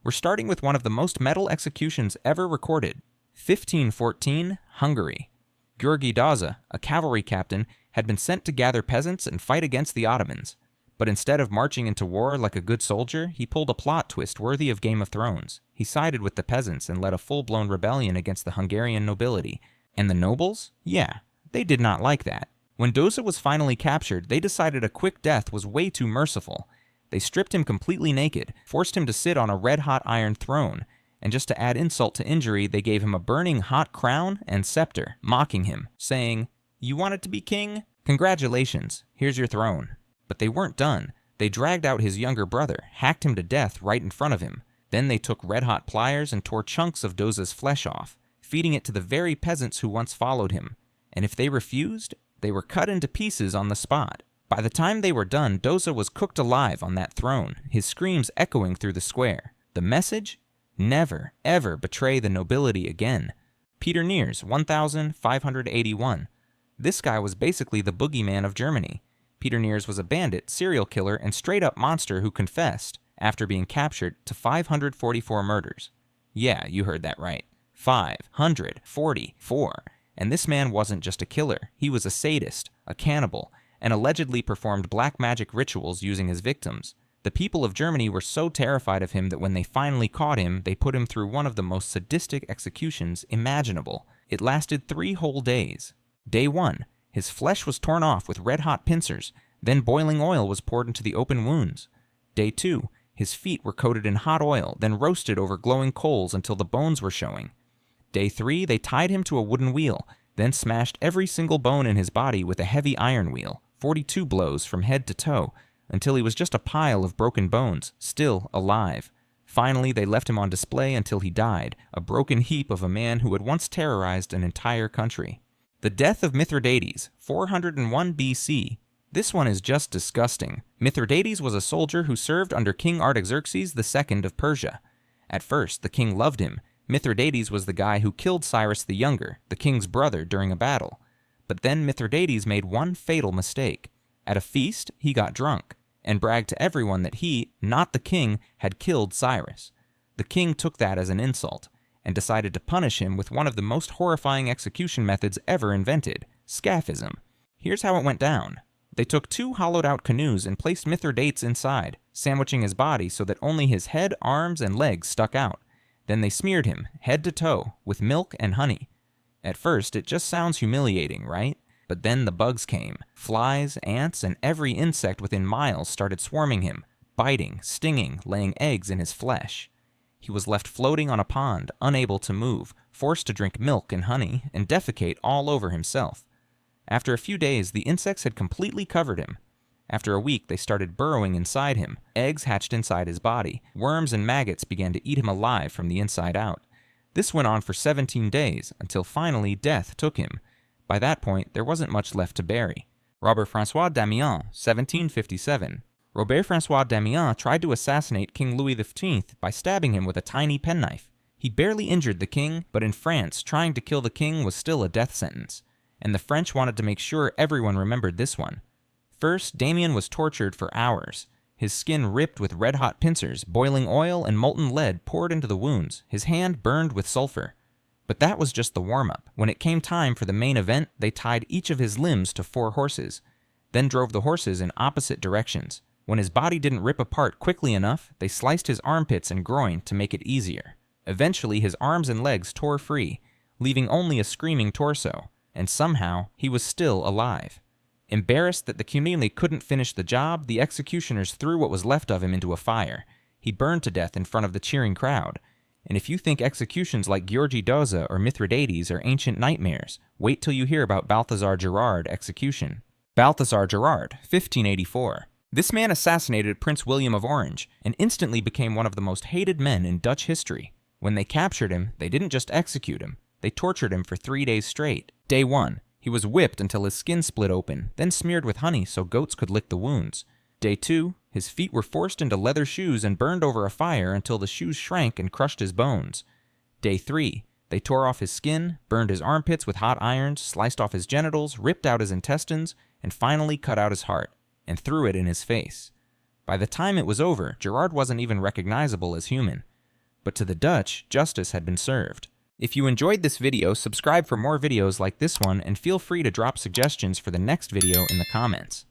We're starting with one of the most metal executions ever recorded. 1514, Hungary. György Dózsa, a cavalry captain, had been sent to gather peasants and fight against the Ottomans. But instead of marching into war like a good soldier, he pulled a plot twist worthy of Game of Thrones. He sided with the peasants and led a full-blown rebellion against the Hungarian nobility. And the nobles? Yeah, they did not like that. When Dózsa was finally captured, they decided a quick death was way too merciful. They stripped him completely naked, forced him to sit on a red-hot iron throne, and just to add insult to injury, they gave him a burning hot crown and scepter, mocking him, saying, "You wanted to be king? Congratulations, here's your throne." But they weren't done. They dragged out his younger brother, hacked him to death right in front of him. Then they took red-hot pliers and tore chunks of Dózsa's flesh off, feeding it to the very peasants who once followed him. And if they refused, they were cut into pieces on the spot. By the time they were done, Dózsa was cooked alive on that throne, his screams echoing through the square. The message? Never, ever betray the nobility again. Peter Niers, 1581. This guy was basically the boogeyman of Germany. Peter Niers was a bandit, serial killer, and straight-up monster who confessed, after being captured, to 544 murders. Yeah, you heard that right. 544. And this man wasn't just a killer. He was a sadist, a cannibal, and allegedly performed black magic rituals using his victims. The people of Germany were so terrified of him that when they finally caught him, they put him through one of the most sadistic executions imaginable. It lasted 3 whole days. Day 1, his flesh was torn off with red-hot pincers, then boiling oil was poured into the open wounds. Day 2, his feet were coated in hot oil, then roasted over glowing coals until the bones were showing. Day 3, they tied him to a wooden wheel, then smashed every single bone in his body with a heavy iron wheel, 42 blows from head to toe, until he was just a pile of broken bones, still alive. Finally, they left him on display until he died, a broken heap of a man who had once terrorized an entire country. The death of Mithridates, 401 BC. This one is just disgusting. Mithridates was a soldier who served under King Artaxerxes II of Persia. At first, the king loved him. Mithridates was the guy who killed Cyrus the Younger, the king's brother, during a battle. But then Mithridates made one fatal mistake. At a feast, he got drunk and bragged to everyone that he, not the king, had killed Cyrus. The king took that as an insult and decided to punish him with one of the most horrifying execution methods ever invented, Scaphism. Here's how it went down. They took 2 hollowed-out canoes and placed Mithridates inside, sandwiching his body so that only his head, arms, and legs stuck out. Then they smeared him, head to toe, with milk and honey. At first, it just sounds humiliating, right? But then the bugs came. Flies, ants, and every insect within miles started swarming him, biting, stinging, laying eggs in his flesh. He was left floating on a pond, unable to move, forced to drink milk and honey, and defecate all over himself. After a few days, the insects had completely covered him. After a week, they started burrowing inside him. Eggs hatched inside his body. Worms and maggots began to eat him alive from the inside out. This went on for 17 days, until finally death took him. By that point, there wasn't much left to bury. Robert-François Damiens, 1757. Robert-François Damiens tried to assassinate King Louis XV by stabbing him with a tiny penknife. He barely injured the king, but in France, trying to kill the king was still a death sentence. And the French wanted to make sure everyone remembered this one. First, Damiens was tortured for hours. His skin ripped with red-hot pincers, boiling oil and molten lead poured into the wounds, his hand burned with sulfur. But that was just the warm-up. When it came time for the main event, they tied each of his limbs to 4 horses, then drove the horses in opposite directions. When his body didn't rip apart quickly enough, they sliced his armpits and groin to make it easier. Eventually, his arms and legs tore free, leaving only a screaming torso, and somehow, he was still alive. Embarrassed that the community couldn't finish the job, the executioners threw what was left of him into a fire. He burned to death in front of the cheering crowd. And if you think executions like György Dózsa or Mithridates are ancient nightmares, wait till you hear about Balthasar Gerard execution. Balthasar Gerard, 1584. This man assassinated Prince William of Orange and instantly became one of the most hated men in Dutch history. When they captured him, they didn't just execute him, they tortured him for 3 days straight. Day 1, he was whipped until his skin split open, then smeared with honey so goats could lick the wounds. Day 2, his feet were forced into leather shoes and burned over a fire until the shoes shrank and crushed his bones. Day 3, they tore off his skin, burned his armpits with hot irons, sliced off his genitals, ripped out his intestines, and finally cut out his heart, and threw it in his face. By the time it was over, Gerard wasn't even recognizable as human. but to the Dutch, justice had been served. If you enjoyed this video, subscribe for more videos like this one, and feel free to drop suggestions for the next video in the comments.